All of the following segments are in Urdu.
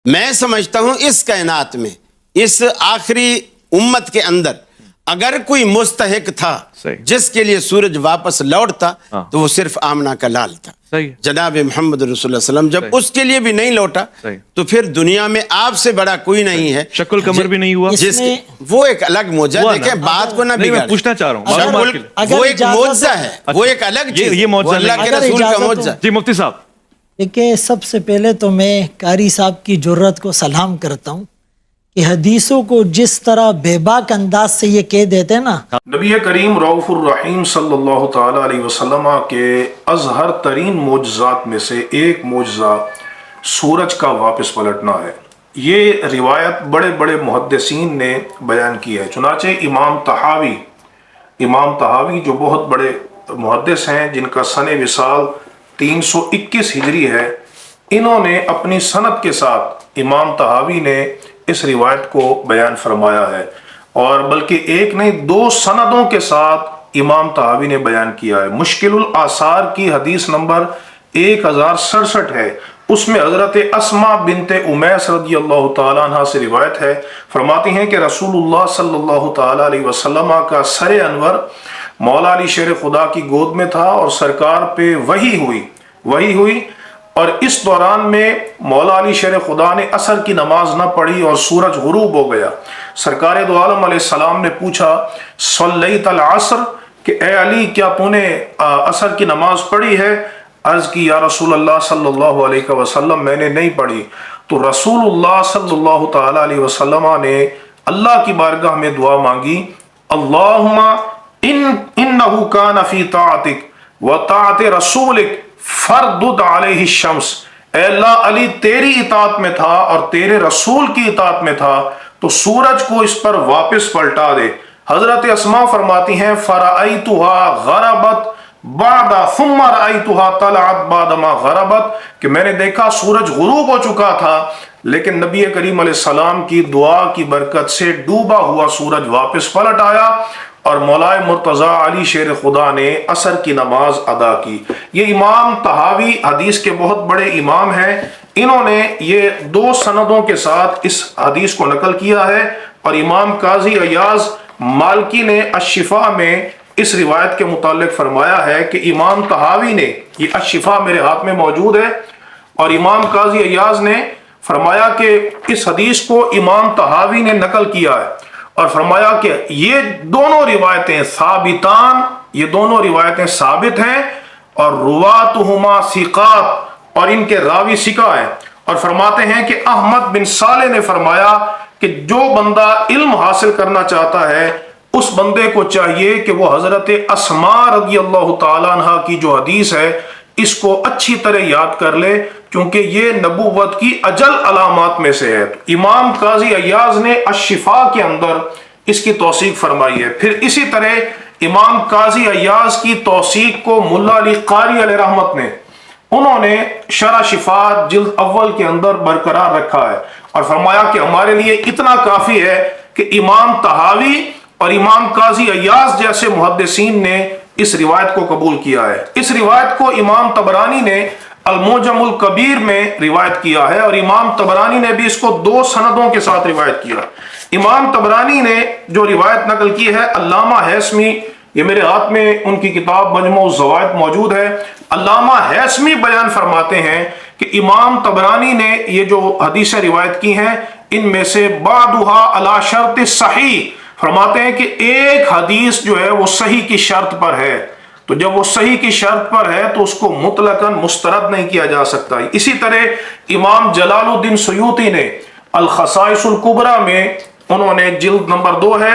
میں سمجھتا ہوں اس کائنات میں اس آخری امت کے اندر اگر کوئی مستحق تھا جس کے لیے سورج واپس لوٹتا تو وہ صرف آمنہ کا لال تھا، جناب محمد رسول اللہ صلی اللہ علیہ وسلم۔ جب اس کے لیے بھی نہیں لوٹا تو پھر دنیا میں آپ سے بڑا کوئی نہیں ہے۔ شکل قمر بھی نہیں ہوا، وہ ایک الگ معجزہ، دیکھیں بات کو نہ بگاڑیں، پوچھنا چاہ رہا ہوں، وہ ایک معجزہ ہے، وہ ایک الگ چیز، یہ معجزہ اللہ کے رسول کا معجزہ۔ جی مفتی صاحب، دیکھیں سب سے پہلے تو میں قاری صاحب کی جرت کو سلام کرتا ہوں کہ حدیثوں کو جس طرح بے باک انداز سے یہ کہہ دیتے ہیں نا، نبی کریم رؤوف الرحیم صلی اللہ تعالی علیہ وسلم کے ازہر ترین معجزات میں سے ایک معجزہ سورج کا واپس پلٹنا ہے۔ یہ روایت بڑے بڑے محدثین نے بیان کی ہے، چنانچہ امام طحاوی جو بہت بڑے محدث ہیں جن کا سن وصال 321 ہجری ہے، انہوں نے اپنی سند کے ساتھ امام طحاوی نے اس روایت کو بیان فرمایا ہے، اور بلکہ ایک نہیں دو سندوں کے ساتھ امام طحاوی نے بیان کیا ہے۔ مشکل الآثار کی حدیث نمبر 1067 ہے، اس میں حضرت اسماء بنت امیس رضی اللہ تعالیٰ عنہ سے روایت ہے، فرماتی ہیں کہ رسول اللہ صلی اللہ تعالیٰ علیہ وسلم کا سر انور مولا علی شیر خدا کی گود میں تھا اور سرکار پہ وحی ہوئی اور اس دوران میں مولا علی شیر خدا نے عصر کی نماز نہ پڑھی اور سورج غروب ہو گیا۔ سرکار دو عالم علیہ السلام نے پوچھا صلیت العصر، کہ اے علی کیا تو نے عصر کی نماز پڑھی ہے؟ عرض کی یا رسول اللہ صلی اللہ علیہ وسلم میں نے نہیں پڑھی۔ تو رسول اللہ صلی اللہ تعالی علیہ وسلم نے اللہ کی بارگاہ میں دعا مانگی، اللہم انہو کان فی طاعتک و طاعت رسولک فردد علیہ الشمس، اے اللہ علی تیری اطاعت میں تھا اور تیرے رسول کی اطاعت میں تھا تو سورج کو اس پر واپس پلٹا دے۔ حضرت اسماء فرماتی ہیں فرأیتها غربت بعد ثم رأیتها طلعت بعد ما غربت، کہ میں نے دیکھا سورج غروب ہو چکا تھا لیکن نبی کریم علیہ السلام کی دعا کی برکت سے ڈوبا ہوا سورج واپس پلٹ آیا اور مولا مرتضی علی شیر خدا نے عصر کی نماز ادا کی۔ یہ امام طحاوی حدیث کے بہت بڑے امام ہیں، انہوں نے یہ دو سندوں کے ساتھ اس حدیث کو نقل کیا ہے، اور امام قاضی عیاض مالکی نے الشفاء میں اس روایت کے متعلق فرمایا ہے کہ امام طحاوی نے، یہ الشفاء میرے ہاتھ میں موجود ہے، اور امام قاضی عیاض نے فرمایا کہ اس حدیث کو امام طحاوی نے نقل کیا ہے اور فرمایا کہ یہ دونوں روایتیں ثابتان، یہ دونوں روایتیں ثابت ہیں اور رواتہما ثقات، اور ان کے راوی ثقہ ہیں، اور فرماتے ہیں کہ احمد بن صالح نے فرمایا کہ جو بندہ علم حاصل کرنا چاہتا ہے اس بندے کو چاہیے کہ وہ حضرت اسماء رضی اللہ تعالیٰ عنہ کی جو حدیث ہے اس کو اچھی طرح یاد کر لے، کیونکہ یہ نبوت کی اجل علامات میں سے ہے۔ امام قاضی عیاض نے الشفاء کے اندر اس کی توثیق فرمائی ہے۔ پھر اسی طرح امام قاضی عیاض کی توثیق کو ملا علی قاری علیہ رحمت نے، انہوں نے شرح شفاء جلد اول کے اندر برقرار رکھا ہے اور فرمایا کہ ہمارے لیے اتنا کافی ہے کہ امام طحاوی اور امام قاضی عیاض جیسے محدثین نے اس روایت کو قبول کیا ہے۔ اس روایت کو امام طبرانی نے المعجم الکبیر میں روایت کیا ہے، اور امام طبرانی نے بھی اس کو دو سندوں کے ساتھ روایت کیا۔ امام طبرانی نے جو روایت نقل کی ہے، علامہ ہیثمی، یہ میرے ہاتھ میں ان کی کتاب مجموع الزوائد موجود ہے، علامہ ہیثمی بیان فرماتے ہیں کہ امام طبرانی نے یہ جو حدیثیں روایت کی ہیں ان میں سے بعضها علی شرط صحیح، فرماتے ہیں کہ ایک حدیث جو ہے وہ صحیح کی شرط پر ہے، تو جب وہ صحیح کی شرط پر ہے تو اس کو مطلقاً مسترد نہیں کیا جا سکتا۔ اسی طرح امام جلال الدین سیوطی نے الخصائص الکبریٰ میں، انہوں نے جلد نمبر 2 ہے،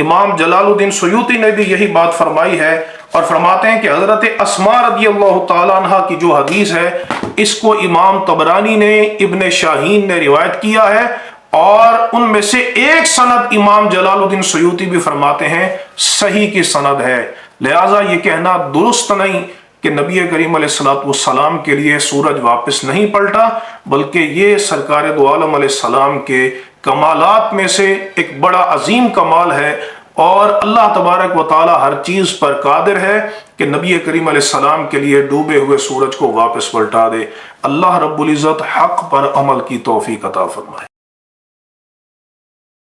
امام جلال الدین سیوطی نے بھی یہی بات فرمائی ہے اور فرماتے ہیں کہ حضرت اسماء رضی اللہ تعالیٰ عنہ کی جو حدیث ہے اس کو امام طبرانی نے، ابن شاہین نے روایت کیا ہے، اور ان میں سے ایک سند امام جلال الدین سیوطی بھی فرماتے ہیں صحیح کی سند ہے۔ لہٰذا یہ کہنا درست نہیں کہ نبی کریم علیہ السلام کے لیے سورج واپس نہیں پلٹا، بلکہ یہ سرکار دو عالم علیہ السلام کے کمالات میں سے ایک بڑا عظیم کمال ہے، اور اللہ تبارک و تعالی ہر چیز پر قادر ہے کہ نبی کریم علیہ السلام کے لیے ڈوبے ہوئے سورج کو واپس پلٹا دے۔ اللہ رب العزت حق پر عمل کی توفیق عطا فرمائے۔